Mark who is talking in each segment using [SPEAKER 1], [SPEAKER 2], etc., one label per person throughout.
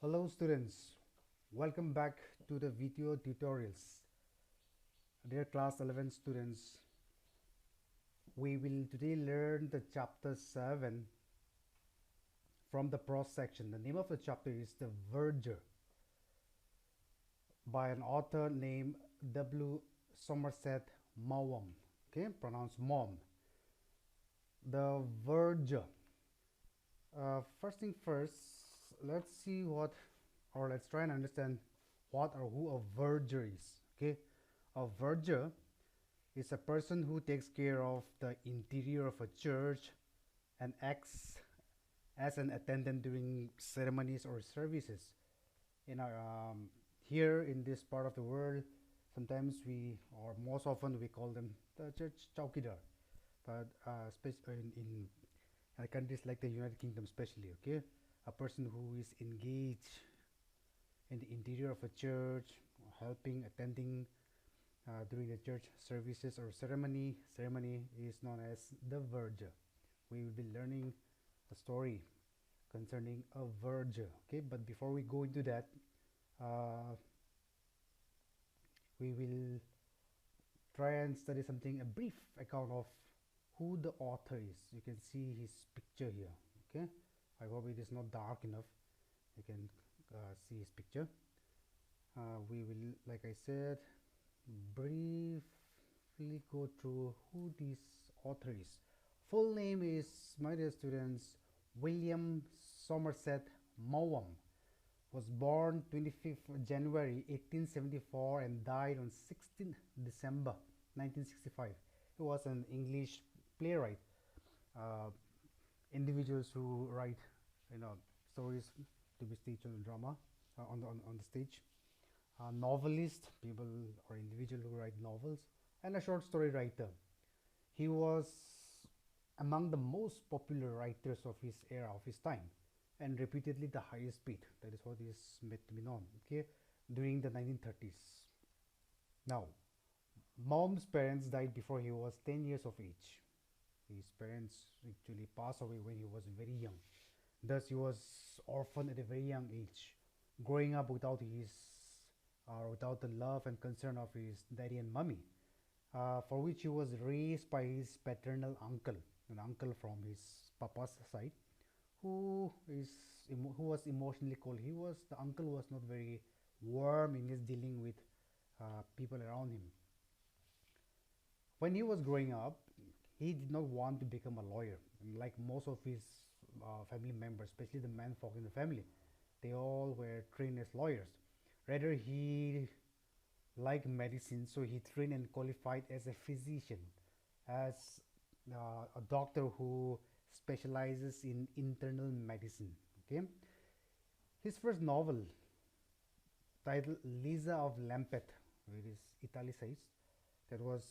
[SPEAKER 1] Hello students, welcome back to the video tutorials. Dear class 11 students, we will today learn the chapter 7 from the prose section. The name of the chapter is The Verger by an author named W. Somerset Maugham, okay, pronounced Mom. The Verger. First thing first, let's see what, or let's try and understand what or who a verger is. Okay, a verger is a person who takes care of the interior of a church and acts as an attendant during ceremonies or services. In our here in this part of the world, sometimes we, or most often we call them the church chowkidar, but in countries like the United Kingdom especially, okay, a person who is engaged in the interior of a church, helping, attending during the church services or ceremony is known as the verger. We will be learning a story concerning a verger. Okay, but before we go into that, we will try and study something, a brief account of who the author is. You can see his picture here. Okay, I hope it is not dark enough. You can see his picture. We will, like I said, briefly go through who this author is. Full name is, my dear students, William Somerset Maugham. Was born 25th January 1874 and died on 16th December 1965. He was an English playwright. Individuals who write, stories to be staged on drama, on the stage. Novelist, people or individual who write novels, and a short story writer. He was among the most popular writers of his era, of his time, and repeatedly the highest paid. That is what is made to be known. Okay, during the 1930s. Now, Maugham's parents died before he was 10 years of age. His parents actually passed away when he was very young. Thus, he was orphaned at a very young age, growing up without the love and concern of his daddy and mummy, for which he was raised by his paternal uncle, an uncle from his papa's side, who was emotionally cold. The uncle was not very warm in his dealing with people around him. When he was growing up, he did not want to become a lawyer, like most of his family members, especially the men folk in the family. They all were trained as lawyers. Rather, he liked medicine, so he trained and qualified as a physician, as a doctor who specializes in internal medicine. Okay, his first novel, titled Lisa of Lambeth, it is italicized, that was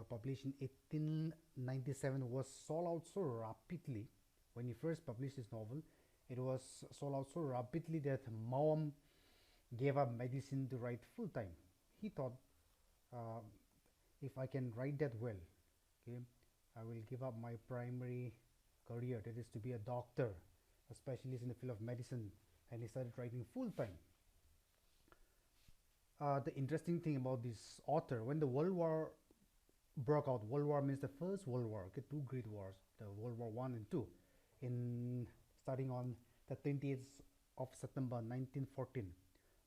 [SPEAKER 1] published in 1897, was sold out so rapidly. When he first published his novel, it was sold out so rapidly that Maugham gave up medicine to write full time. He thought, uh, if I can write that well, okay, I will give up my primary career, that is to be a doctor, a specialist in the field of medicine, and he started writing full time. The interesting thing about this author, when the World War broke out, World War means the First World War, okay, two great wars, the World War I and II, in starting on the 20th of September 1914.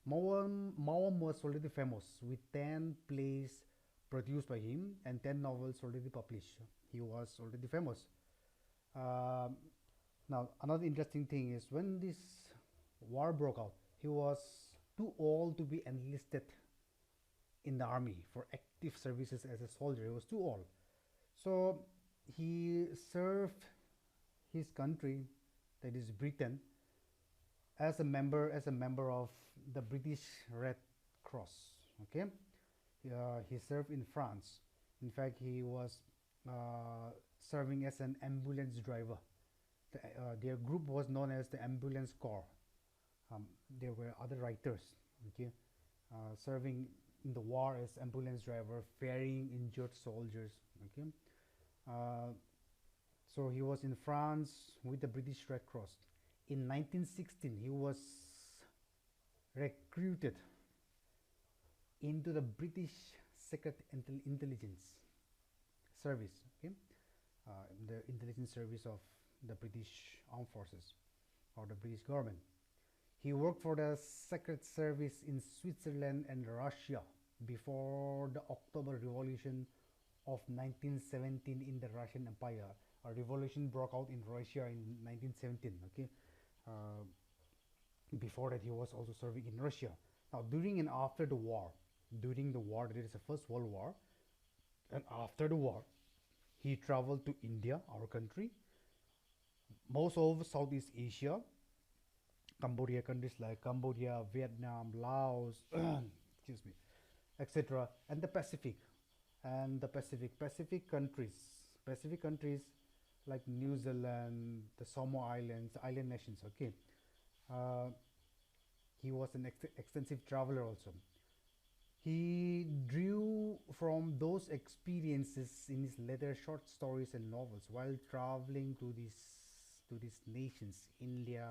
[SPEAKER 1] Maugham was already famous with 10 plays produced by him and 10 novels already published. He was already famous. Now, another interesting thing is when this war broke out, he was too old to be enlisted in the army for active services as a soldier. He was too old. So he served his country, that is Britain, as a member of the British Red Cross. Okay, he served in France. In fact, he was serving as an ambulance driver. Their group was known as the Ambulance Corps. There were other writers, okay, serving in the war as ambulance driver, ferrying injured soldiers. Okay, so he was in France with the British Red Cross. In 1916, he was recruited into the British Secret Intelligence Service, okay, the intelligence service of the British Armed Forces or the British government. He worked for the Secret Service in Switzerland and Russia before the October Revolution of 1917 in the Russian Empire. A revolution broke out in Russia in 1917. Okay, uh, before that he was also serving in Russia. Now, during the war, that is the First World War, and after the war, he traveled to India, our country, most of Southeast Asia, Cambodia, countries like Cambodia, Vietnam, Laos, excuse me, etc., and the Pacific, Pacific countries like New Zealand, the Samoa Islands, island nations. Okay, uh, he was an extensive traveler also. He drew from those experiences in his later short stories and novels while traveling to these nations, India,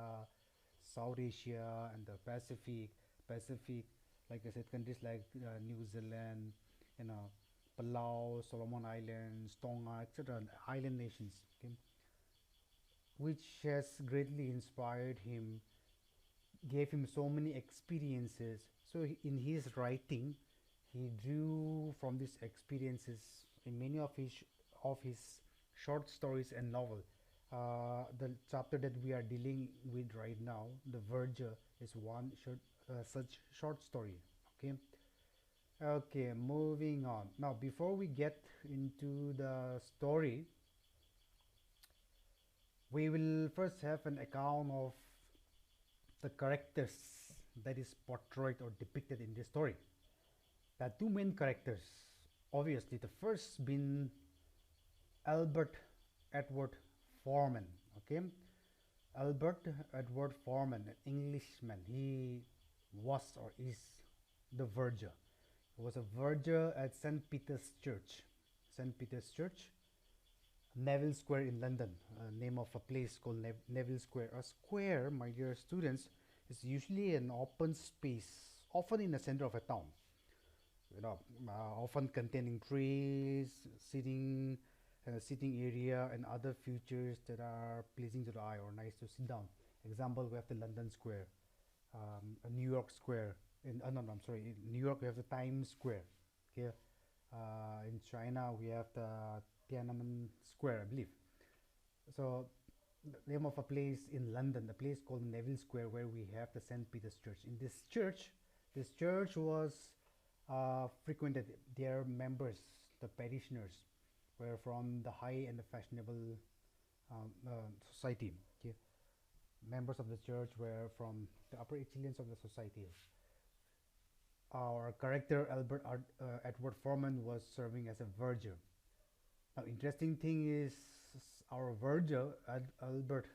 [SPEAKER 1] South Asia, and the Pacific. Pacific, like I said, countries like New Zealand, you know, Palau, Solomon Islands, Tonga, etc., island nations, okay, which has greatly inspired him, gave him so many experiences. So in his writing, he drew from these experiences in many of his short stories and novel. The chapter that we are dealing with right now, The Verger, is one such short story. Okay. Okay, moving on. Now, before we get into the story, we will first have an account of the characters that is portrayed or depicted in this story. There are two main characters. Obviously, the first being Albert Edward Foreman. Okay, Albert Edward Foreman, an Englishman. He was or is the verger. He was a verger at St. Peter's Church. St. Peter's Church, Neville Square in London, name of a place called Neville Square. A square, my dear students, is usually an open space, often in the center of a town. You know, often containing trees, sitting area, and other features that are pleasing to the eye or nice to sit down. Example, we have the London Square, New York Square. No, I'm sorry. In New York, we have the Times Square. Okay, in China, we have the Tiananmen Square, I believe. So, the name of a place in London, the place called Neville Square, where we have the St. Peter's Church. In this church was frequented. Their members, the parishioners, were from the high and the fashionable society. Okay? Members of the church were from the upper echelons of the society. Our character Albert Edward Foreman was serving as a verger. Now, interesting thing is our verger Albert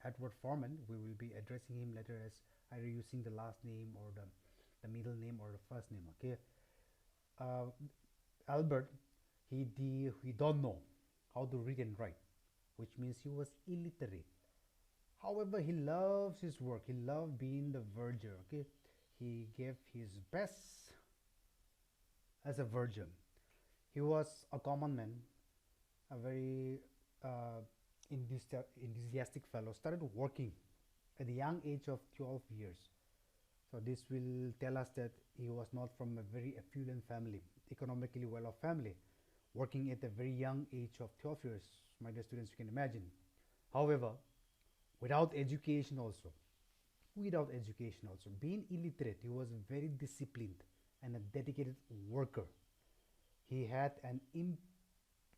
[SPEAKER 1] Edward Foreman. We will be addressing him later as either using the last name or the middle name or the first name. Okay, Albert, he don't know how to read and write, which means he was illiterate. However, he loves his work. He loved being the verger. Okay, he gave his best as a verger. He was a common man, a very enthusiastic fellow. Started working at the young age of 12 years. So this will tell us that he was not from a very affluent family, economically well-off family, working at a very young age of 12 years. My dear students, you can imagine. However, without education also, being illiterate, he was very disciplined and a dedicated worker. He had an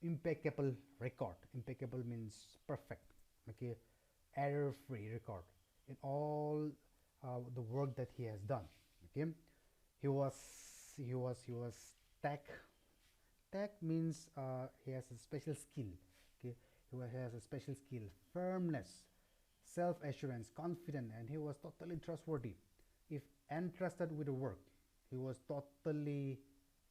[SPEAKER 1] impeccable record. Impeccable means perfect. Okay, error-free record in all the work that he has done. Okay, he was tech. Tech means he has a special skill. Okay, he has a special skill, firmness, self-assurance, confident, and he was totally trustworthy. If entrusted with the work, he was totally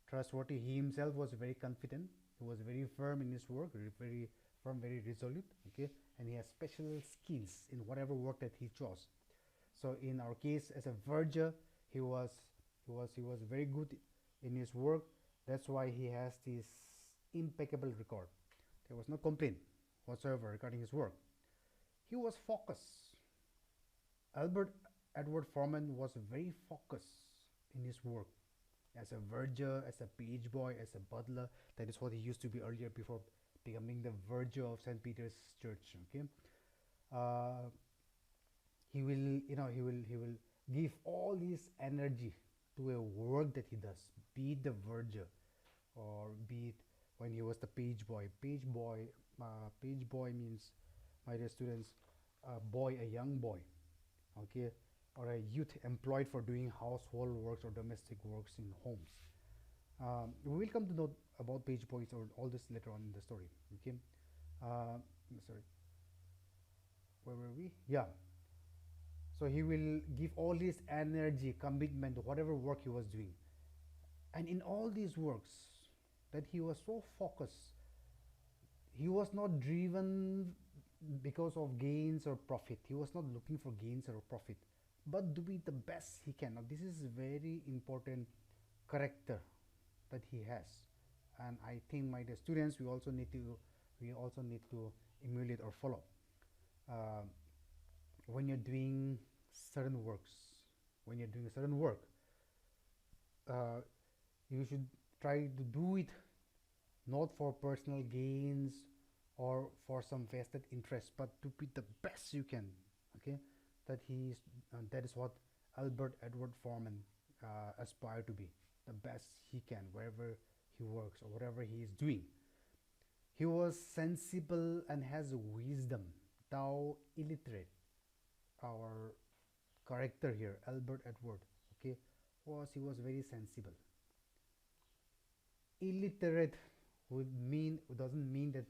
[SPEAKER 1] trustworthy. He himself was very confident. He was very firm in his work, very firm, very resolute. Okay, and he has special skills in whatever work that he chose. So in our case, as a verger, He was he was very good in his work. That's why he has this impeccable record. There was no complaint whatsoever regarding his work. He was focused. Albert Edward Foreman was very focused in his work as a verger, as a page boy, as a butler. That is what he used to be earlier before becoming the verger of St. Peter's Church. Okay, uh, he will give all his energy to a work that he does, be it the verger or be it when he was the page boy. Page boy means, my dear students, a boy, a young boy, okay, or a youth employed for doing household works or domestic works in homes. We will come to know about page boys or all this later on in the story. Okay, sorry, where were we? Yeah. So he will give all his energy, commitment to whatever work he was doing, and in all these works, that he was so focused. He was not driven because of gains or profit. He was not looking for gains or profit, but do it the best he can. Now, this is very important character that he has, and I think, my dear students, we also need to emulate or follow. Uh, when you're doing certain works, when you're doing a certain work, uh, you should try to do it not for personal gains or for some vested interest, but to be the best you can. Okay, that is what Albert Edward Foreman aspired to be, the best he can wherever he works or whatever he is doing. He was sensible and has wisdom, though illiterate. Our character here, Albert Edward, okay, he was very sensible. Illiterate doesn't mean that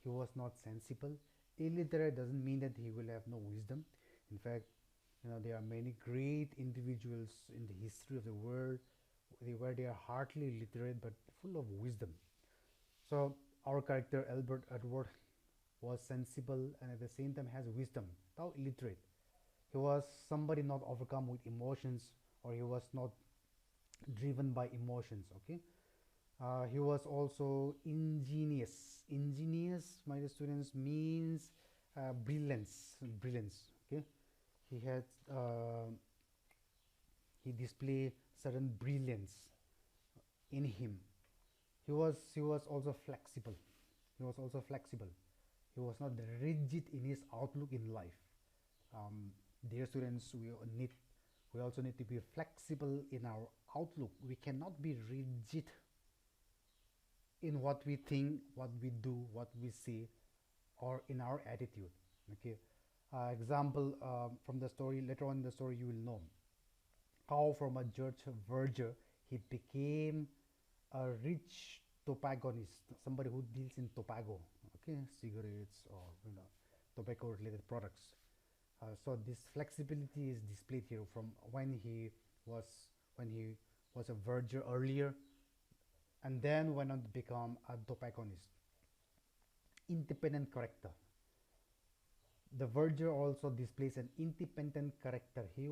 [SPEAKER 1] he was not sensible. Illiterate doesn't mean that he will have no wisdom. In fact, there are many great individuals in the history of the world where they are hardly literate but full of wisdom. So our character Albert Edward was sensible and at the same time has wisdom, though illiterate. He was somebody not overcome with emotions, or he was not driven by emotions. Okay, he was also ingenious. Ingenious, my dear students, means brilliance. Brilliance. Okay, he had he displayed certain brilliance in him. He was also flexible. He was also flexible. He was not rigid in his outlook in life. Dear students, we also need to be flexible in our outlook. We cannot be rigid in what we think, what we do, what we say, or in our attitude. Okay, example from the story, later on in the story you will know how from a church verger he became a rich tobagonist, somebody who deals in tobacco, okay, cigarettes or tobacco related products. So this flexibility is displayed here from was when he was a verger earlier, and then went on to become a tobacconist. Independent character. The verger also displays an independent character. He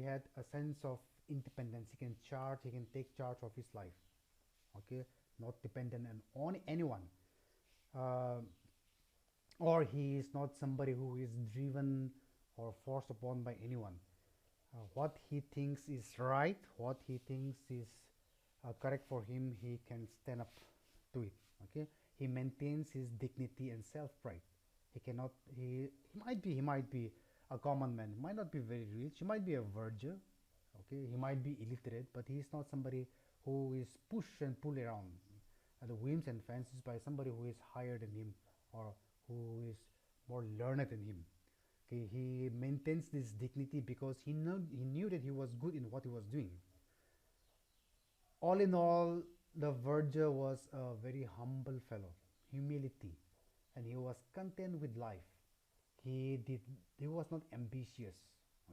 [SPEAKER 1] had a sense of independence. He can take charge of his life. Okay, not dependent on anyone. Uh, or he is not somebody who is driven or forced upon by anyone. What he thinks is right, what he thinks is correct for him, he can stand up to it. Okay, he maintains his dignity and self-pride. He cannot. He might be a common man. He might not be very rich. He might be a verger. Okay, he might be illiterate, but he is not somebody who is pushed and pulled around at the whims and fancies by somebody who is higher than him or who is more learned than him. Okay, he maintains this dignity because he knew that he was good in what he was doing. All in all, the verger was a very humble fellow, humility, and he was content with life. He was not ambitious.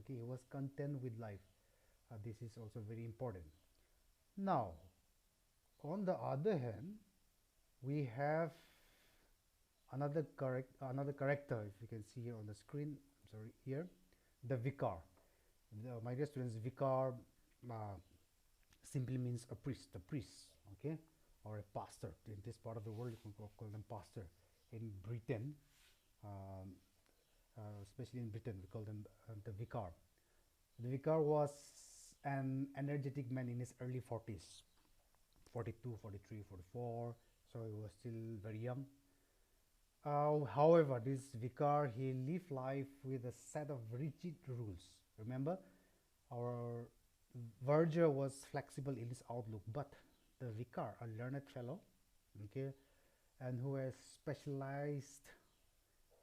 [SPEAKER 1] Okay, he was content with life. This is also very important. Now, on the other hand, we have another character. If you can see here on the screen, I'm sorry, here, the vicar. My dear students, vicar uh, simply means a priest, okay, or a pastor. In this part of the world, you can call them pastor. In Britain, um, especially in Britain, we call them the vicar. The vicar was an energetic man in his early 40s, 42, 43, 44, so he was still very young. However, this vicar, he lived life with a set of rigid rules. Remember, our verger was flexible in his outlook, but the vicar, a learned fellow, okay, and who has specialized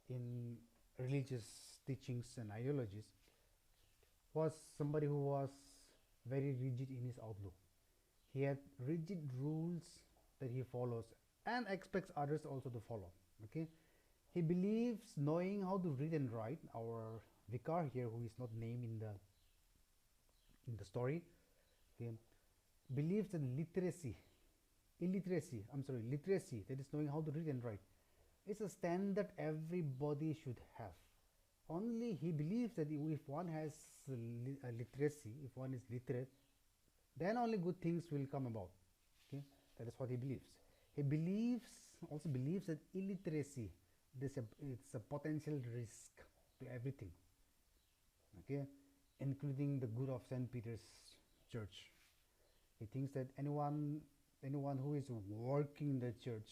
[SPEAKER 1] in religious teachings and ideologies, was somebody who was very rigid in his outlook. He had rigid rules that he follows and expects others also to follow. Okay, he believes knowing how to read and write. Our vicar here, who is not named in the story, okay, believes that literacy, that is knowing how to read and write, is a standard everybody should have. Only he believes that if one has literacy, if one is literate, then only good things will come about. Okay, that is what he believes. He also believes that illiteracy, it's a potential risk to everything. Okay, including the good of St. Peter's Church. He thinks that anyone who is working in the church,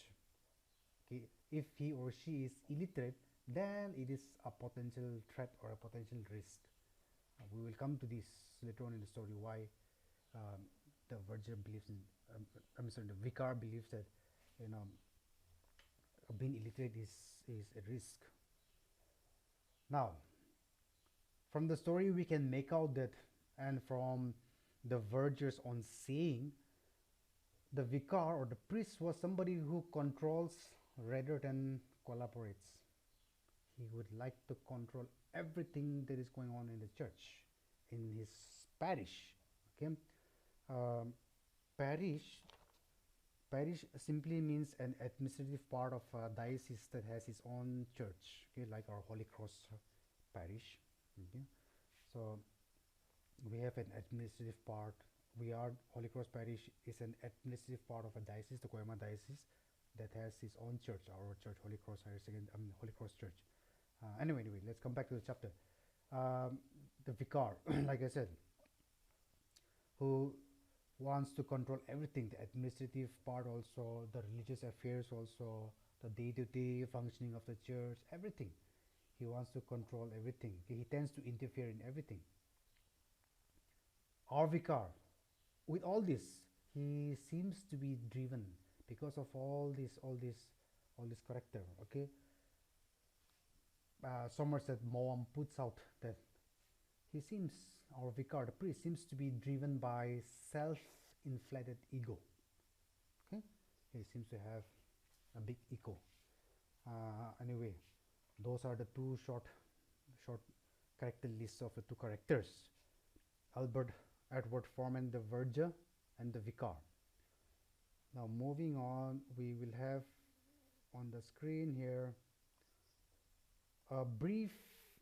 [SPEAKER 1] okay, if he or she is illiterate, then it is a potential threat or a potential risk. We will come to this later on in the story, why the verger believes in, I'm sorry, the vicar believes that, you know, being illiterate is a risk. Now, from the story we can make out that, and from the verger's own saying, the vicar or the priest was somebody who controls rather than collaborates. He would like to control everything that is going on in the church, in his parish. Okay, um, parish parish simply means an administrative part of a diocese that has its own church. Okay, like our Holy Cross parish. Okay, so we have an administrative part. We are Holy Cross parish is an administrative part of a diocese, the Kohima diocese, that has its own church. Our church, Holy Cross Higher Second, Holy Cross Church. Anyway, let's come back to the chapter. The vicar, like I said, who wants to control everything, the administrative part also, the religious affairs also, the day-to-day functioning of the church, everything. He wants to control everything. He tends to interfere in everything. Our vicar, with all this, he seems to be driven because of all this character. Okay, Somerset Maugham puts out that our vicar, the priest, seems to be driven by self-inflated ego. Okay, he seems to have a big ego. Anyway, those are the two short character lists of the two characters: Albert Edward Foreman, the verger, and the vicar. Now, moving on, we will have on the screen here a brief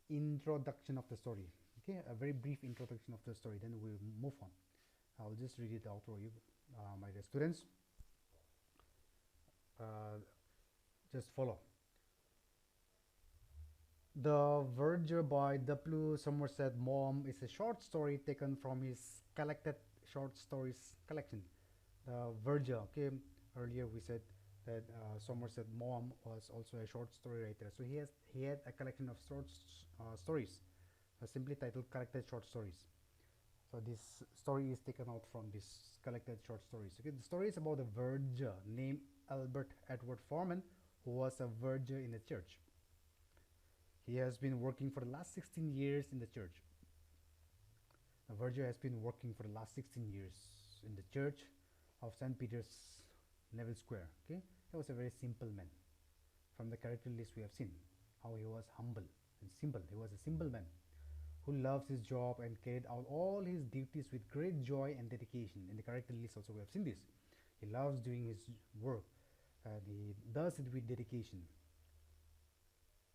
[SPEAKER 1] introduction of the story. Okay, a very brief introduction of the story, then we'll move on. I'll just read it out for you, my dear students. Just follow. The Verger by W. Somerset Maugham is a short story taken from his collected short stories collection. The Verger, okay, earlier we said that Somerset Maugham was also a short story writer. So he had a collection of short stories, simply titled Collected Short Stories. So this story is taken out from this collected short stories. Okay, the story is about a verger named Albert Edward Foreman, who was a verger in the church. He has been working for the last 16 years in the church. The verger has been working for the last 16 years in the church of St. Peter's, Neville Square. Okay, he was a very simple man. From the character list we have seen how he was humble and simple. He was a simple man who loves his job and carried out all his duties with great joy and dedication. In the character list also we have seen this. He loves doing his work and he does it with dedication.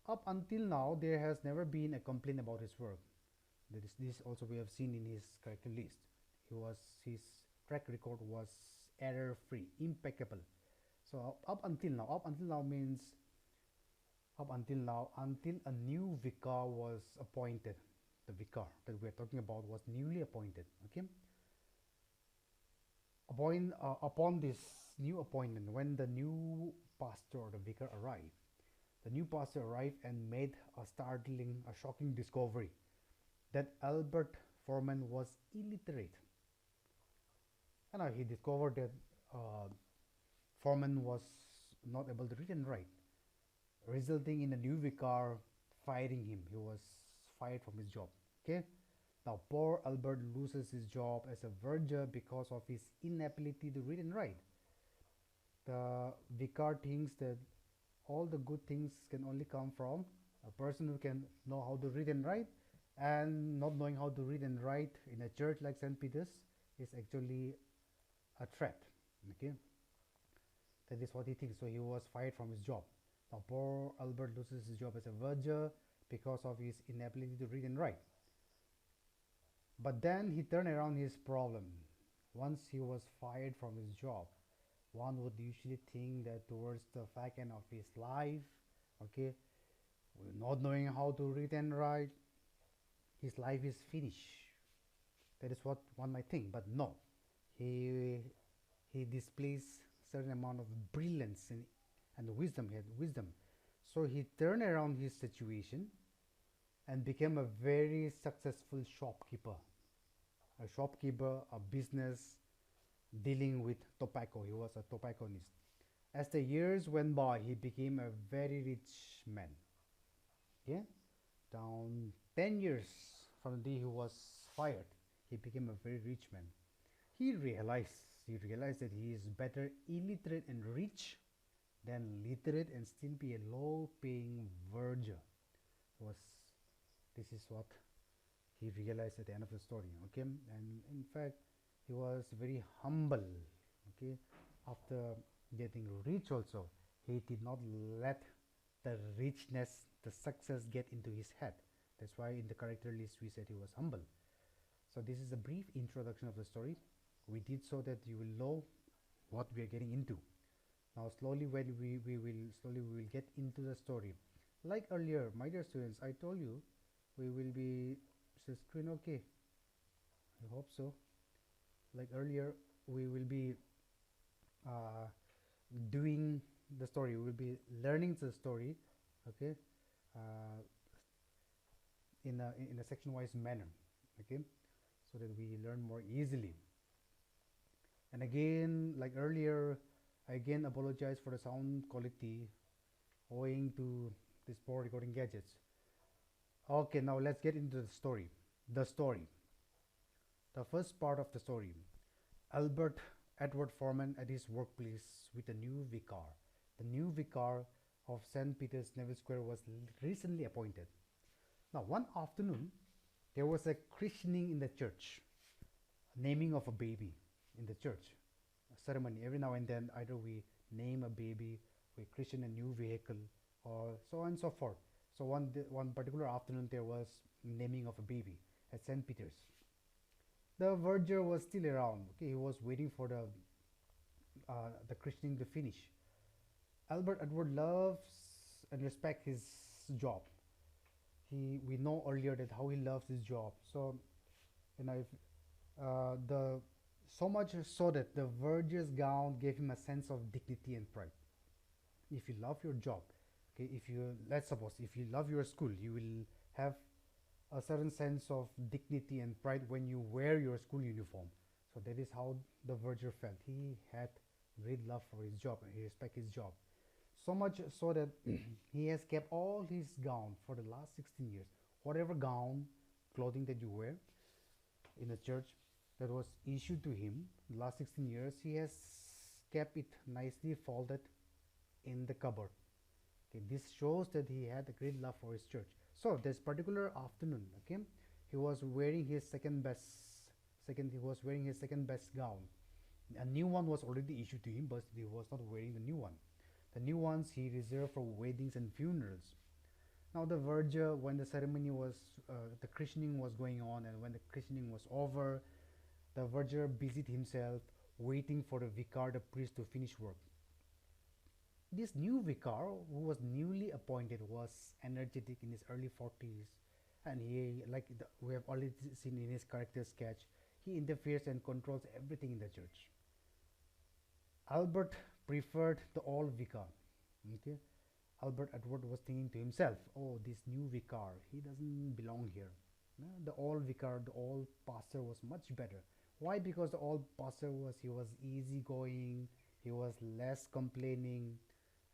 [SPEAKER 1] Up until now, there has never been a complaint about his work. This also we have seen in his character list. His track record was error free, impeccable. So up until now means up until now, until a new vicar was appointed. The vicar that we are talking about was newly appointed. Okay, upon this new appointment, when the new pastor or the vicar arrived, the new pastor arrived and made a shocking discovery that Albert Foreman was illiterate. And he discovered that uh, Foreman was not able to read and write, resulting in the new vicar firing him. He was fired from his job. Okay. Now, poor Albert loses his job as a verger because of his inability to read and write. The vicar thinks that all the good things can only come from a person who can know how to read and write, and not knowing how to read and write in a church like St. Peter's is actually a threat. Okay, that is what he thinks. So he was fired from his job. Now, poor Albert loses his job as a verger because of his inability to read and write. But then he turned around his problem. Once he was fired from his job, one would usually think that towards the back end of his life, okay, not knowing how to read and write, his life is finished. That is what one might think, but no. He displays certain amount of brilliance and wisdom. He had wisdom. So he turned around his situation and became a very successful shopkeeper. A business dealing with tobacco. He was a tobacconist. As the years went by, he became a very rich man. Yeah, down 10 years from the day he was fired, he became a very rich man. He realized that he is better illiterate and rich than literate and still be a low-paying verger. Was This is what he realized at the end of the story. Okay, and in fact, he was very humble. Okay, after getting rich, also he did not let the richness, the success, get into his head. That's why in the character list we said he was humble. So this is a brief introduction of the story. We did so that you will know what we are getting into. Now slowly when we will get into the story. Like earlier, my dear students, I told you we will be, is the screen okay? I hope so. Like earlier, we will be uh, doing the story. We will be learning the story, okay, uh, in a section-wise manner, okay, so that we learn more easily. And again, like earlier, I again apologize for the sound quality owing to these poor recording gadgets. Okay, now let's get into the story. The story. The first part of the story. Albert Edward Foreman at his workplace with a new vicar. The new vicar of St. Peter's Neville Square was recently appointed. Now, one afternoon, there was a christening in the church, naming of a baby in the church. A ceremony. Every now and then, either we name a baby, we christen a new vehicle, or so on and so forth. So one particular afternoon, there was naming of a baby at St. Peter's. The verger was still around. Okay, he was waiting for the christening to finish. Albert Edward loves and respects his job. We know earlier that how he loves his job. So, if the so much so that the verger's gown gave him a sense of dignity and pride. If you love your job, okay, let's suppose if you love your school, you will have a certain sense of dignity and pride when you wear your school uniform. So that is how the verger felt. He had great love for his job and he respects his job. So much so that he has kept all his gown for the last 16 years. Whatever gown, clothing that you wear in a church that was issued to him the last 16 years, he has kept it nicely folded in the cupboard. Okay, this shows that he had a great love for his church. So this particular afternoon, okay, he was wearing his second best gown. A new one was already issued to him, but he was not wearing the new one. The new ones he reserved for weddings and funerals. Now the verger, when the ceremony was, the christening was going on, and when the christening was over, the verger busied himself waiting for the vicar, the priest, to finish work. This new vicar, who was newly appointed, was energetic in his early 40s, and he, like we have already seen in his character sketch, he interferes and controls everything in the church. Albert preferred the old vicar. Okay, Albert Edward was thinking to himself, "Oh, this new vicar, he doesn't belong here. The old vicar, the old pastor was much better." Why? Because the old pastor was easygoing, he was less complaining,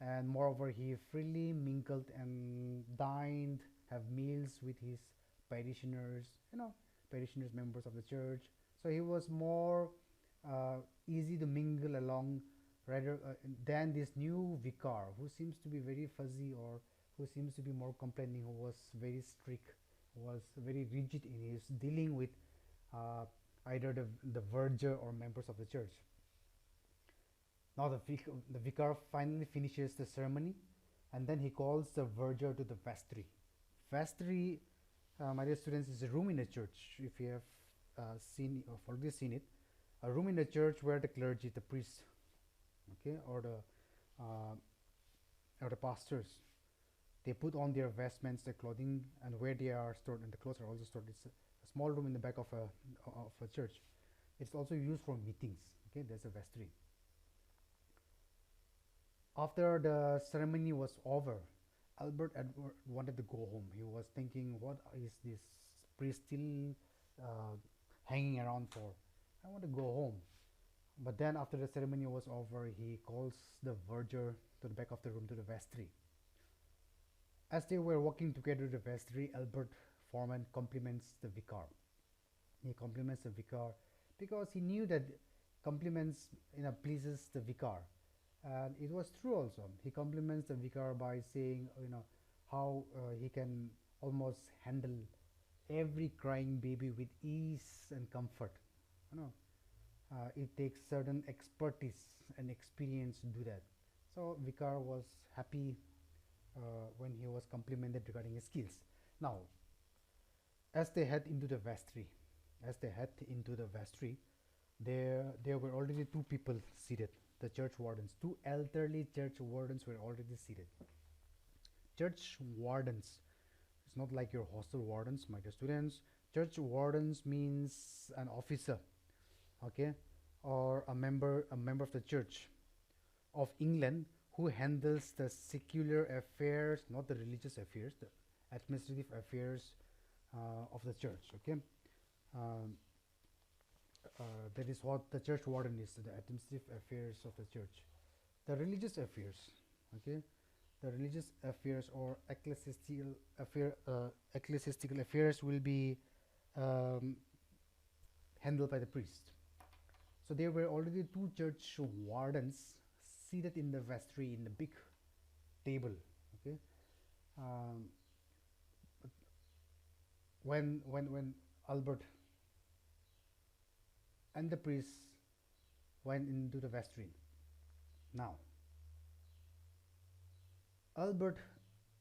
[SPEAKER 1] and moreover, he freely mingled and dined, have meals with his parishioners, parishioners, members of the church. So he was more easy to mingle along rather than this new vicar, who seems to be very fuzzy, or who seems to be more complaining, who was very strict, was very rigid in his dealing with uh, either the verger or members of the church. Now the vicar finally finishes the ceremony, and then he calls the verger to the vestry. Vestry, my dear students, is a room in a church. If you have seen or already seen it, a room in a church where the clergy, the priests, okay, uh, or the pastors, they put on their vestments, their clothing, and where they are stored, and the clothes are also stored. It's a small room in the back of a church. It's also used for meetings. Okay, there's a vestry. After the ceremony was over, Albert Edward wanted to go home. He was thinking, what is this priest still uh, hanging around for? I want to go home. But then after the ceremony was over, he calls the verger to the back of the room, to the vestry. As they were walking together to the vestry, Albert Foreman compliments the vicar. He compliments the vicar because he knew that compliments, pleases the vicar, and it was true also. He compliments the vicar by saying, how he can almost handle every crying baby with ease and comfort. It takes certain expertise and experience to do that. So vicar was happy when he was complimented regarding his skills. Now, as they head into the vestry, there were already two people seated. The church wardens, two elderly church wardens, were already seated. Church wardens, it's not like your hostel wardens, my dear students. Church wardens means an officer, okay, or a member of the Church of England, who handles the secular affairs, not the religious affairs, the administrative affairs of the church. Okay, um, that is what the church warden is, the administrative affairs of the church. The religious affairs, okay, the religious affairs or ecclesiastical affairs will be um, handled by the priest. So there were already two church wardens seated in the vestry in the big table. Okay, um, when Albert and the priest went into the vestry. Now, Albert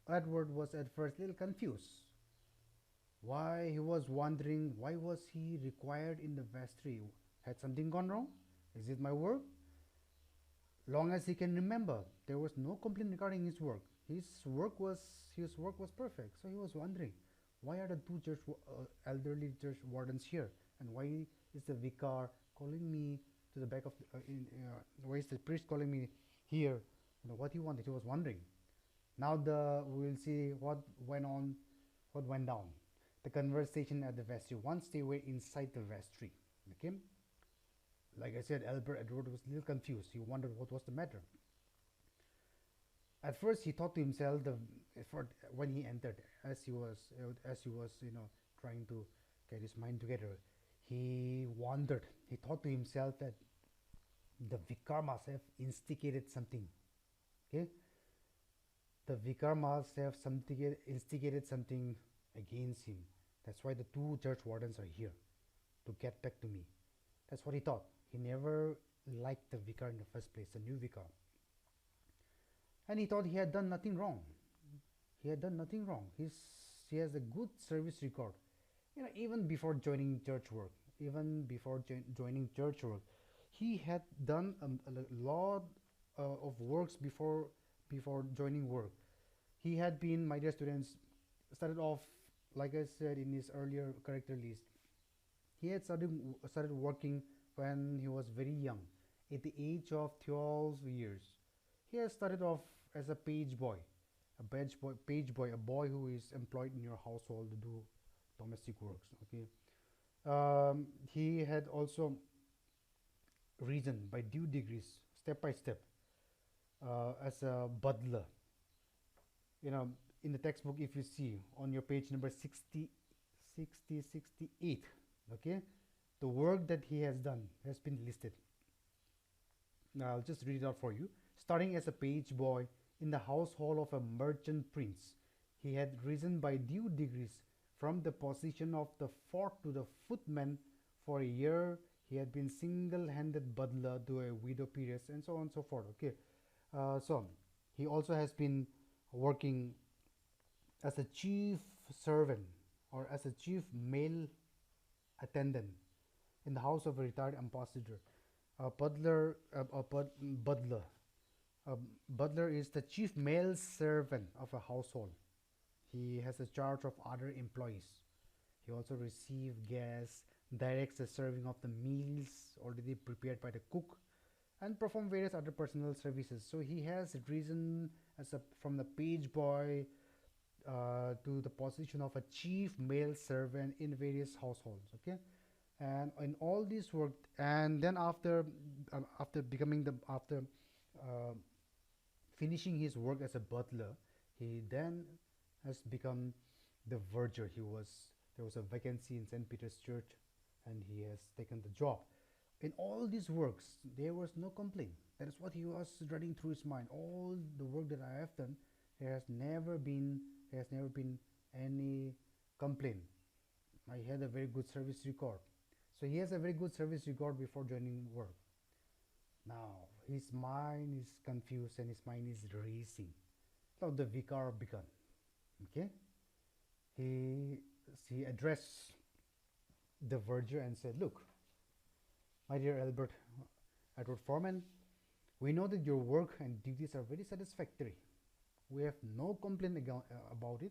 [SPEAKER 1] Edward was at first a little confused. Why he was wondering, why was he required in the vestry? Had something gone wrong? Is it my work? Long as he can remember, there was no complaint regarding his work. His work was perfect. So he was wondering, why are the two elderly church wardens here, and why is the vicar calling me to the back of why is the priest calling me here? What he wanted. He was wondering. Now we will see what went on, what went down. The conversation at the vestry. Once they were inside the vestry, okay. Like I said, Albert Edward was a little confused. He wondered what was the matter. At first, he thought to himself, when he entered, as he was trying to get his mind together, he wondered. He thought to himself that the vicar must have instigated something. Okay, the vicar must have instigated something against him. That's why the two church wardens are here, to get back to me. That's what he thought. He never liked the vicar in the first place, the new vicar. And he thought he had done nothing wrong. He had done nothing wrong. He has a good service record. Even before joining church work, even before joining church work, he had done a lot of works before joining work. He had been, my dear students, started off, like I said in his earlier character list. He had started working when he was very young, at the age of 12 years. He has started off as a page boy, a boy who is employed in your household to do domestic works. Okay, he had also risen by due degrees, step by step, as a butler. You know, in the textbook, if you see on your page number 60, 60, 68, okay, the work that he has done has been listed. Now I'll just read it out for you. Starting as a page boy in the household of a merchant prince, he had risen by due degrees from the position of the fort to the footman. For a year, he had been single-handed butler to a widow peeress, and so on and so forth. Okay, so he also has been working as a chief servant or as a chief male attendant in the house of a retired ambassador. A butler, butler. A butler is the chief male servant of a household. He has a charge of other employees. He also receives guests, directs the serving of the meals already prepared by the cook, and perform various other personal services. So he has risen from the page boy to the position of a chief male servant in various households. Okay, and in all this work, and then after becoming the after uh, finishing his work as a butler, he then has become the verger. There was a vacancy in St. Peter's Church, and he has taken the job. In all these works, there was no complaint. That is what he was running through his mind. All the work that I have done, there has never been any complaint. I had a very good service record. So he has a very good service record before joining work. Now his mind is confused and his mind is racing. Now the vicar began. Okay, he addressed the verger and said, "Look, my dear Edward Foreman, we know that your work and duties are very satisfactory. We have no complaint about it,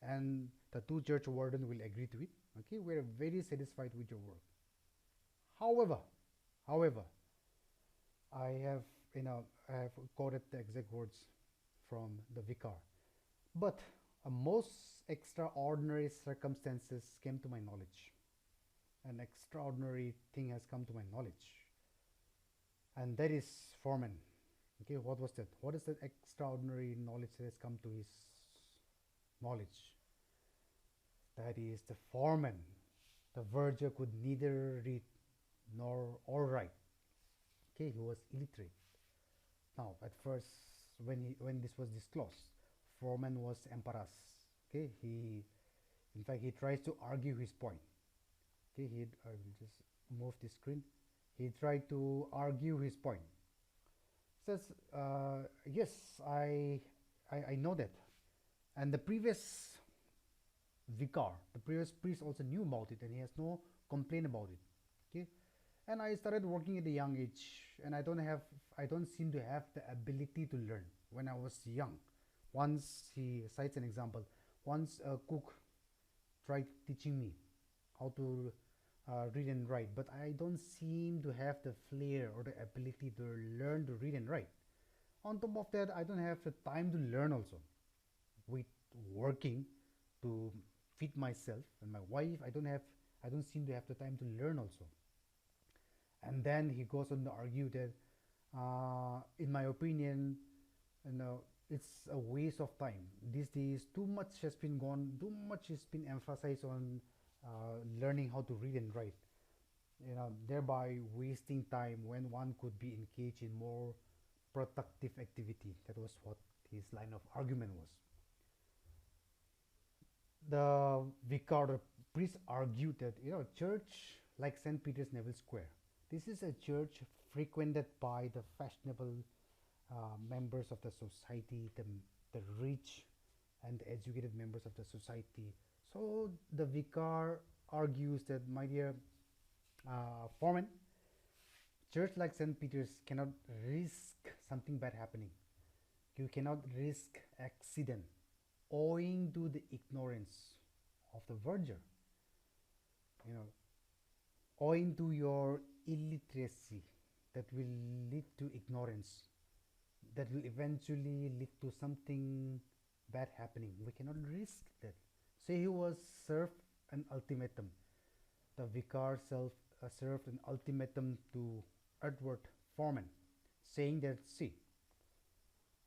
[SPEAKER 1] and the two church warden will agree to it. Okay, we are very satisfied with your work. However, however, I have I have quoted the exact words from the vicar, but a most extraordinary circumstances came to my knowledge. An extraordinary thing has come to my knowledge, and that is Foreman." Okay, what was that? What is that extraordinary knowledge that has come to his knowledge? That is the Foreman. The verger could neither read nor or write. Okay, he was illiterate. Now, at first, when this was disclosed, Foreman was embarrassed. Okay, in fact, he tries to argue his point. Okay, I will just move the screen. He tried to argue his point. Says, yes, I know that, and the previous vicar, the previous priest also knew about it, and he has no complaint about it. Okay, and I started working at a young age, and I don't seem to have the ability to learn when I was young. Once, he cites an example. Once a cook tried teaching me how to read and write, but I don't seem to have the flair or the ability to learn to read and write. On top of that, I don't have the time to learn also. With working to feed myself and my wife, I don't seem to have the time to learn also. And then he goes on to argue that, in my opinion, it's a waste of time. These days, too much has been emphasized on learning how to read and write, thereby wasting time when one could be engaged in more productive activity. That was what his line of argument was. The vicar, the priest, argued that church like St. Peter's Neville Square, this is a church frequented by the fashionable members of the society, the rich and the educated members of the society. So the vicar argues that, my dear foreman, church like St. Peter's cannot risk something bad happening. You cannot risk accident owing to the ignorance of the verger, you know, owing to your illiteracy that will lead to ignorance, that will eventually lead to something bad happening. We cannot risk that. So he was served an ultimatum. The vicar served an ultimatum to Edward Foreman, saying that, see,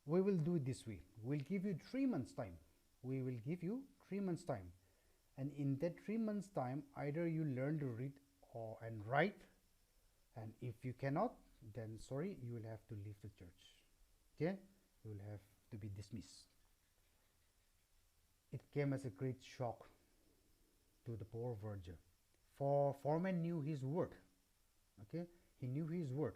[SPEAKER 1] we will do it this way. We'll give you 3 months' time. We will give you 3 months' time. And in that 3 months' time, either you learn to read and write, and if you cannot, then sorry, you will have to leave the church. Okay? You will have to be dismissed. It came as a great shock to the poor verger. For Foreman knew his word. Okay? He knew his word,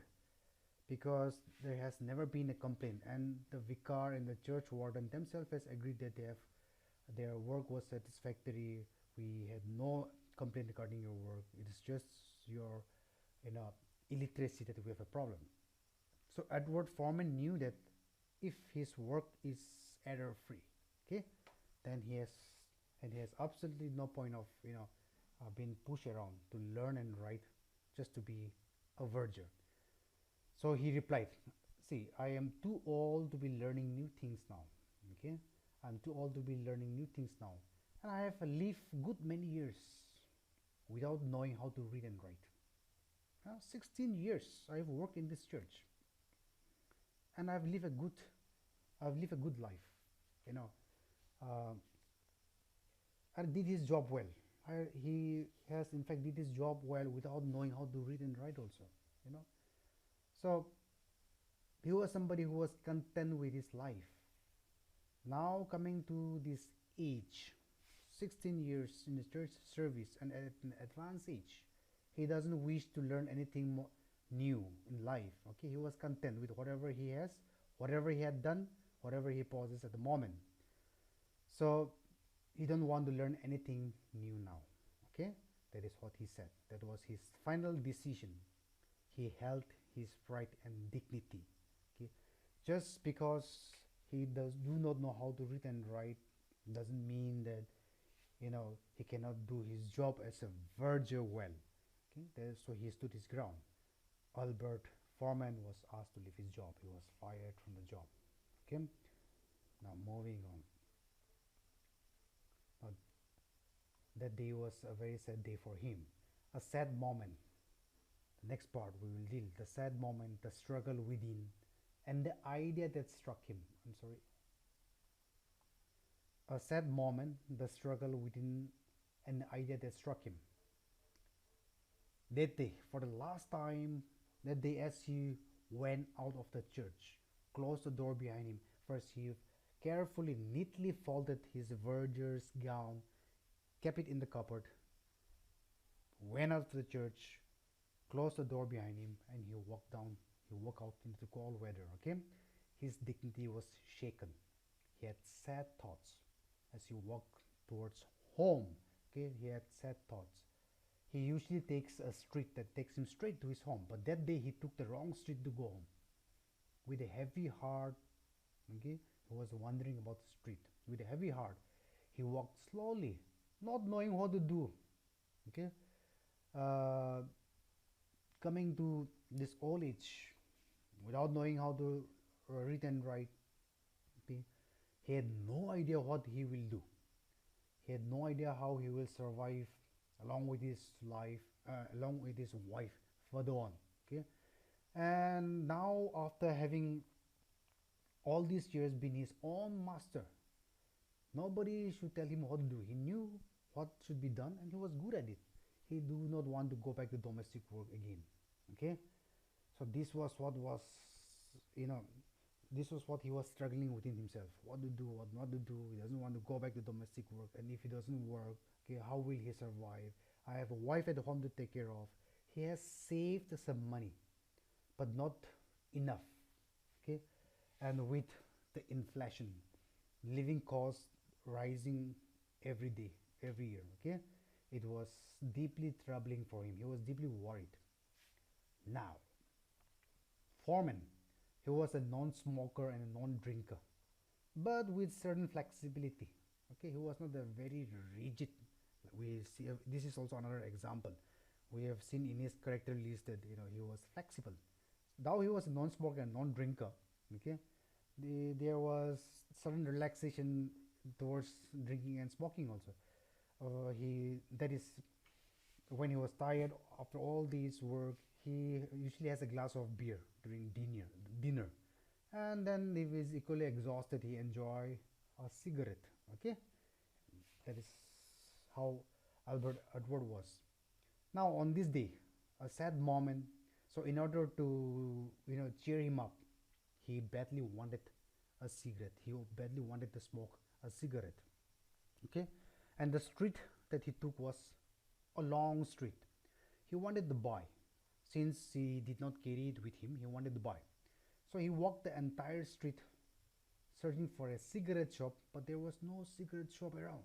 [SPEAKER 1] because there has never been a complaint, and the vicar and the church warden themselves has agreed that their work was satisfactory. We had no complaint regarding your work. It is just your illiteracy that we have a problem. So Edward Foreman knew that if his work is error free, okay, then he has absolutely no point of being pushed around to learn and write just to be a verger. So he replied, see, I am too old to be learning new things now. Okay, I'm too old to be learning new things now, and I have lived good many years without knowing how to read and write. 16 years I've worked in this church, and I've lived a good life. I did his job well. He has in fact did his job well without knowing how to read and write also. So he was somebody who was content with his life. Now coming to this age, 16 years in the church service, and at an advanced age, he doesn't wish to learn anything more new in life. Okay, he was content with whatever he has, whatever he had done, whatever he possesses at the moment. So he don't want to learn anything new now. Okay, that is what he said. That was his final decision. He held his pride and dignity. Okay, just because he do not know how to read and write doesn't mean that he cannot do his job as a verger well. Okay, so he stood his ground. Albert Foreman was asked to leave his job. He was fired from the job. Okay, now moving on. Now, that day was a very sad day for him, a sad moment. The next part we will deal the sad moment, the struggle within, and the idea that struck him. I'm sorry. A sad moment, the struggle within, and the idea that struck him. That day, for the last time, that day as he went out of the church, closed the door behind him. First, he carefully, neatly folded his verger's gown, kept it in the cupboard, went out of the church, closed the door behind him, and he walked out into the cold weather. Okay, his dignity was shaken. He had sad thoughts as he walked towards home. Okay, he had sad thoughts. He usually takes a street that takes him straight to his home, but that day he took the wrong street to go home. With a heavy heart, okay, he was wandering about the street. With a heavy heart, he walked slowly, not knowing what to do. Okay, coming to this old age, without knowing how to read and write, okay, he had no idea what he will do. He had no idea how he will survive along with his wife further on. Okay, and now after having all these years been his own master, nobody should tell him what to do. He knew what should be done and he was good at it. He do not want to go back to domestic work again. Okay, so this was what he was struggling within himself. What to do, what not to do. He doesn't want to go back to domestic work, and if he doesn't work, okay, how will he survive? I have a wife at home to take care of. He has saved some money, but not enough. Okay, and with the inflation, living costs rising every day, every year. Okay, it was deeply troubling for him. He was deeply worried. Now, Foreman, he was a non-smoker and a non-drinker, but with certain flexibility. Okay, he was not a very rigid. We see this is also another example. We have seen in his character list that he was flexible. Though he was a non-smoker and non-drinker, okay, there was certain relaxation towards drinking and smoking also. He that is when he was tired after all this work, he usually has a glass of beer during dinner, and then if he's equally exhausted, he enjoy a cigarette. Okay, that is how Albert Edward was. Now on this day, a sad moment. So in order to cheer him up, he badly wanted a cigarette. He badly wanted to smoke a cigarette. Okay, and the street that he took was a long street. He wanted to buy. Since he did not carry it with him, he wanted to buy. So he walked the entire street searching for a cigarette shop, but there was no cigarette shop around.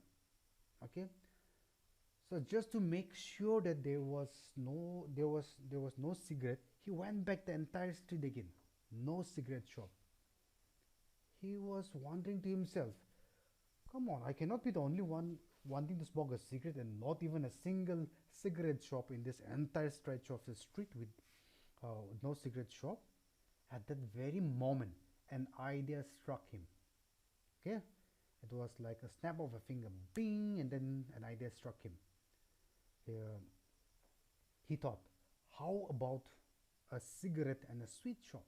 [SPEAKER 1] Okay, so just to make sure that there was no cigarette, he went back the entire street again. No cigarette shop. He was wondering to himself, come on, I cannot be the only one wanting to smoke a cigarette and not even a single cigarette shop in this entire stretch of the street with no cigarette shop. At that very moment, an idea struck him. Okay, it was like a snap of a finger, bing, and then an idea struck him. Uh, he thought, how about a cigarette and a sweet shop?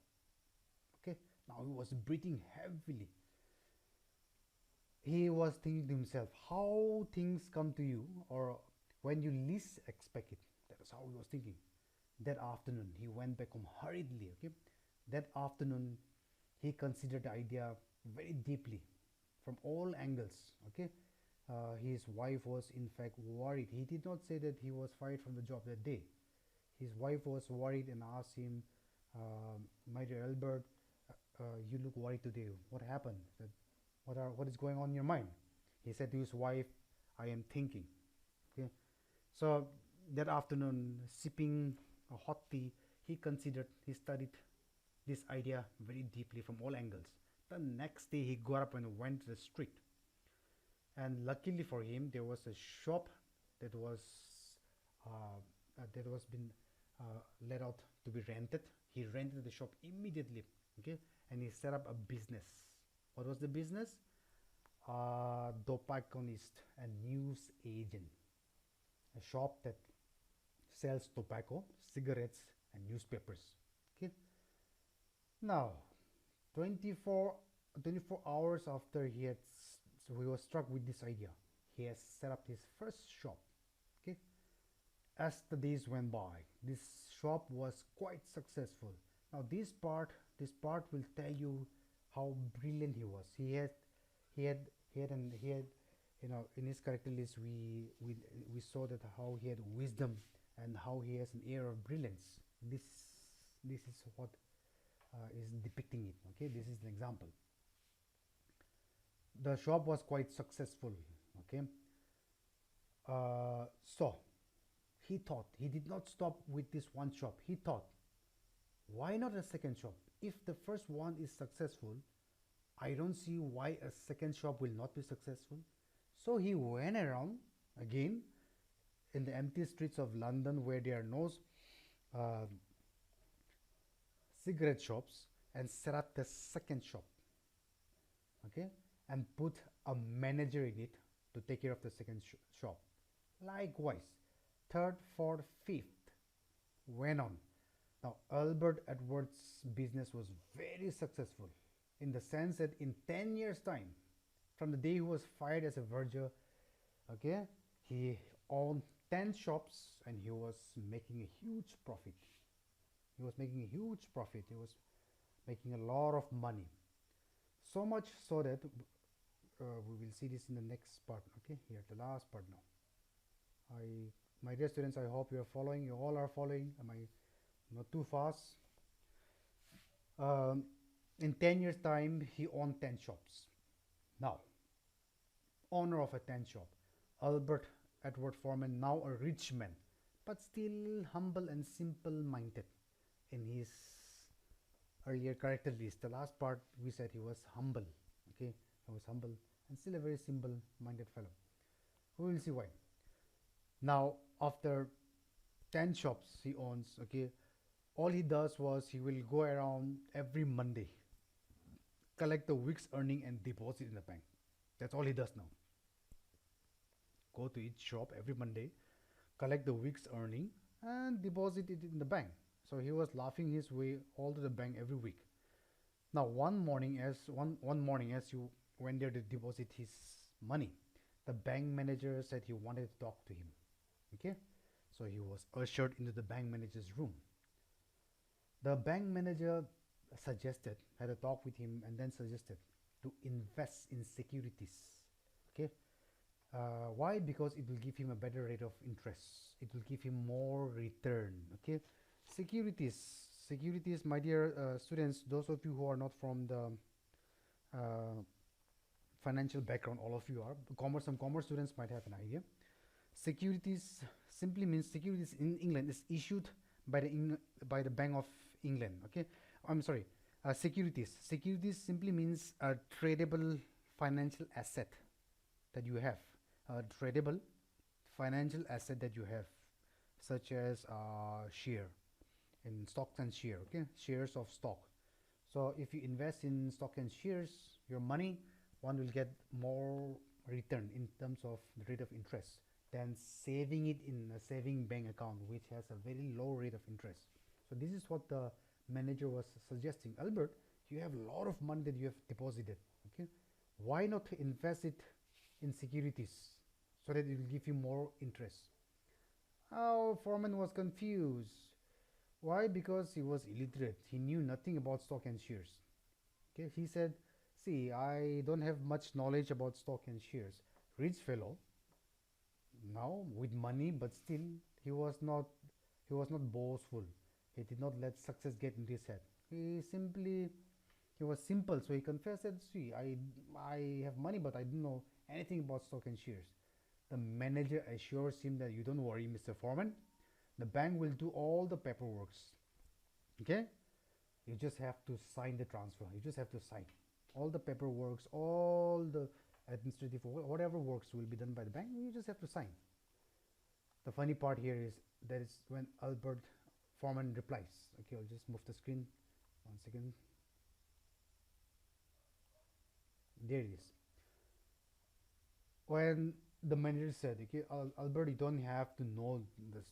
[SPEAKER 1] Okay, now he was breathing heavily. He was thinking to himself, how things come to you or when you least expect it. That is how he was thinking. That afternoon, he went back home hurriedly. Okay, that afternoon, he considered the idea very deeply from all angles. Okay, his wife was in fact worried. He did not say that he was fired from the job that day. His wife was worried and asked him, "My dear Albert, you look worried today. What happened? What is going on in your mind?" He said to his wife, "I am thinking." Okay, so that afternoon, sipping a hot tea, he studied this idea very deeply from all angles. The next day, he got up and went to the street. And luckily for him, there was a shop that was been let out to be rented. He rented the shop immediately. Okay, and he set up a business. What was the business? Tobacconist and news agent. A shop that sells tobacco, cigarettes, and newspapers. Okay. Now, 24, 24 hours after he was struck with this idea, he has set up his first shop. Okay. As the days went by, this shop was quite successful. Now, this part will tell you how brilliant he was. He had in his character list we saw that how he had wisdom and how he has an air of brilliance. This is what is depicting it. Okay, this is an example. The shop was quite successful. Okay, so he thought, he did not stop with this one shop. He thought, why not a second shop? If the first one is successful, I don't see why a second shop will not be successful. So he went around again in the empty streets of London where there are no uh, cigarette shops and set up the second shop. Okay, and put a manager in it to take care of the second shop. Likewise, third, fourth, fifth went on. Now, Albert Edwards' business was very successful in the sense that in 10 years' time, from the day he was fired as a verger, okay, he owned 10 shops and he was making a huge profit. He was making a huge profit. He was making a lot of money. So much so that we will see this in the next part. Okay, here, the last part now. My dear students, I hope you are following. You all are following. Am I not too fast? In 10 years' time, he owned 10 shops. Now, owner of a tent shop. Albert Edward Foreman, now a rich man, but still humble and simple minded. In his earlier character list, the last part we said he was humble. Okay, he was humble and still a very simple minded fellow. We will see why. Now, after 10 shops he owns, okay, all he does was he will go around every Monday, collect the week's earning and deposit in the bank. That's all he does now. Go to each shop every Monday, collect the week's earning and deposit it in the bank. So he was laughing his way all to the bank every week. Now one morning as you went there to deposit his money, the bank manager said he wanted to talk to him. Okay? So he was ushered into the bank manager's room. The bank manager had a talk with him and then suggested to invest in securities. Okay, why? Because it will give him a better rate of interest. It will give him more return. Okay, securities, securities, my dear students, those of you who are not from the uh, financial background, all of you are. Some commerce students might have an idea. Securities simply means securities in England is issued by the Bank of England. Okay, I'm sorry. Securities simply means a tradable financial asset that you have. A tradable financial asset that you have, such as share in stocks and share. Okay, shares of stock. So if you invest in stock and shares, your money, one will get more return in terms of the rate of interest than saving it in a saving bank account, which has a very low rate of interest. So this is what the manager was suggesting. Albert, you have a lot of money that you have deposited. Okay, why not invest it in securities so that it will give you more interest? Oh, Foreman was confused. Why? Because he was illiterate. He knew nothing about stock and shares. Okay, he said, "See, I don't have much knowledge about stock and shares." Rich fellow, now with money, but still he was not boastful. He did not let success get into his head. He was simple, so he confessed that, "See, I have money, but I don't know anything about stock and shares." The manager assures him that, "You don't worry, Mr. Foreman. The bank will do all the paperwork. Okay, you just have to sign the transfer. You just have to sign all the paperwork, all the administrative, whatever works will be done by the bank. You just have to sign." The funny part here is that is when Albert Foreman replies. Okay, I'll just move the screen 1 second. There it is. When the manager said, "Okay, Albert, you don't have to know this,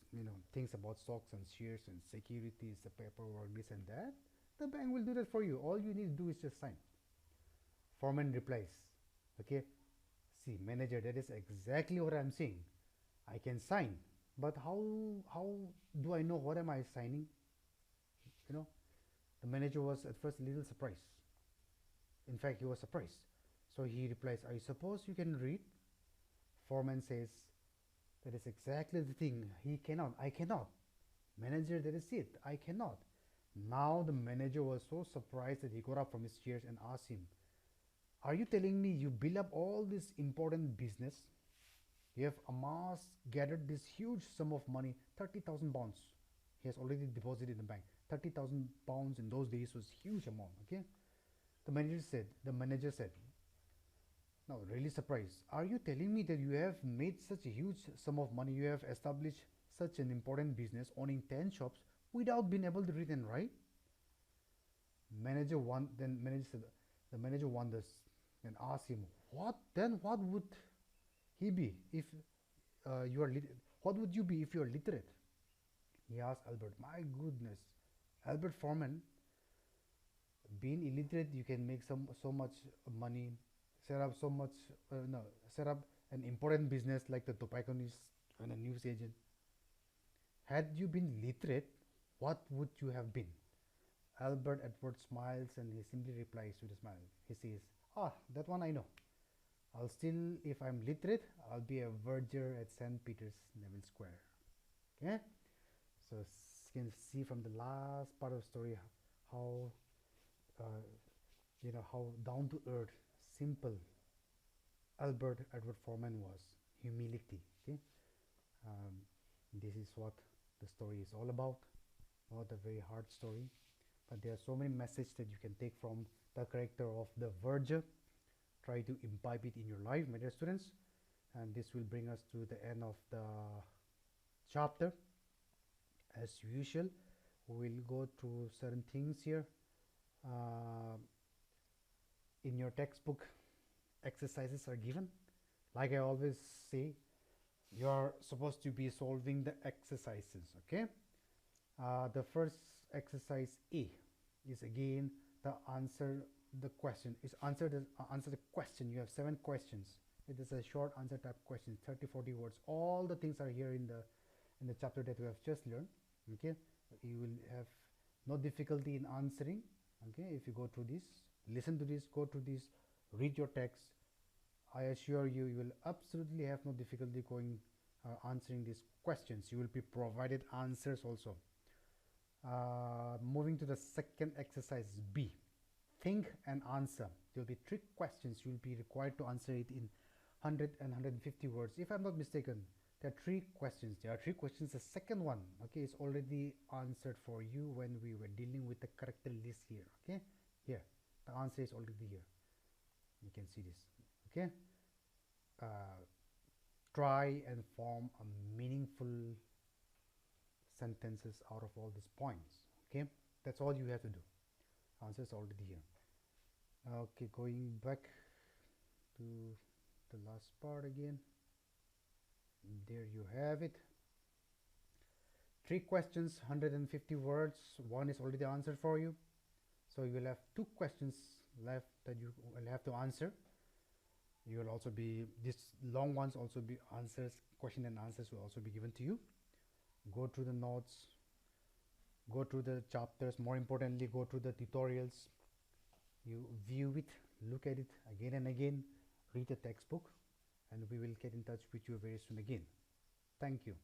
[SPEAKER 1] things about stocks and shares and securities, the paperwork, this and that. The bank will do that for you. All you need to do is just sign." Foreman replies, "Okay, see, manager, that is exactly what I'm saying. I can sign, but how do I know what am I signing?" You know, the manager was at first a little surprised. In fact, he was surprised. So he replies, "I suppose you can read?" Foreman says, "That is exactly the thing. He cannot. I cannot. Manager, that is it. I cannot." Now the manager was so surprised that he got up from his chair and asked him, "Are you telling me you build up all this important business? You have gathered this huge sum of money, 30,000 pounds. He has already deposited in the bank. 30,000 pounds in those days was huge amount. Okay. The manager said, now really surprised, "Are you telling me that you have made such a huge sum of money? You have established such an important business, owning 10 shops without being able to read and write?" The manager wonders and asks him, what would he be if what would you be if you are literate? He asked Albert. My goodness, Albert Foreman, being illiterate, you can make so much money, set up so much, no, set up an important business like the tobacconist and a news agent. Had you been literate, what would you have been? Albert Edward smiles and he simply replies with a smile. He says, that one I know. If I'm literate, I'll be a verger at St. Peter's, Neville Square. Okay? So you can see from the last part of the story how, how down to earth, simple Albert Edward Foreman was humility. Okay, um, this is what the story is all about. Not a very hard story, but there are so many messages that you can take from the character of the verger. Try to imbibe it in your life, my dear students, and this will bring us to the end of the chapter. As usual, we will go through certain things here. In your textbook, exercises are given. Like I always say, you are supposed to be solving the exercises. Okay, the first exercise A is again the answer the question is answer the question. You have 7 questions. It is a short answer type question, 30-40 words. All the things are here in the chapter that we have just learned. Okay, you will have no difficulty in answering. Okay, if you go through this, listen to this, go through this, read your text, I assure you, you will absolutely have no difficulty going answering these questions. You will be provided answers also. Moving to the second exercise B, think and answer. There will be 3 questions. You will be required to answer it in 100 and 150 words. If I'm not mistaken, there are 3 questions. There are 3 questions. The second one, okay, is already answered for you when we were dealing with the character list here. Okay, here the answer is already here. You can see this. Okay, try and form a meaningful sentences out of all these points. Okay, that's all you have to do. Answer is already here. Okay, going back to the last part again. There you have it. 3 questions, 150 words. One is already answered for you, so you will have 2 questions left that you will have to answer. You will also be, these long ones also be answers, question and answers will also be given to you. Go through the notes, go through the chapters, more importantly go through the tutorials. You view it, look at it again and again, read the textbook, and we will get in touch with you very soon again. Thank you.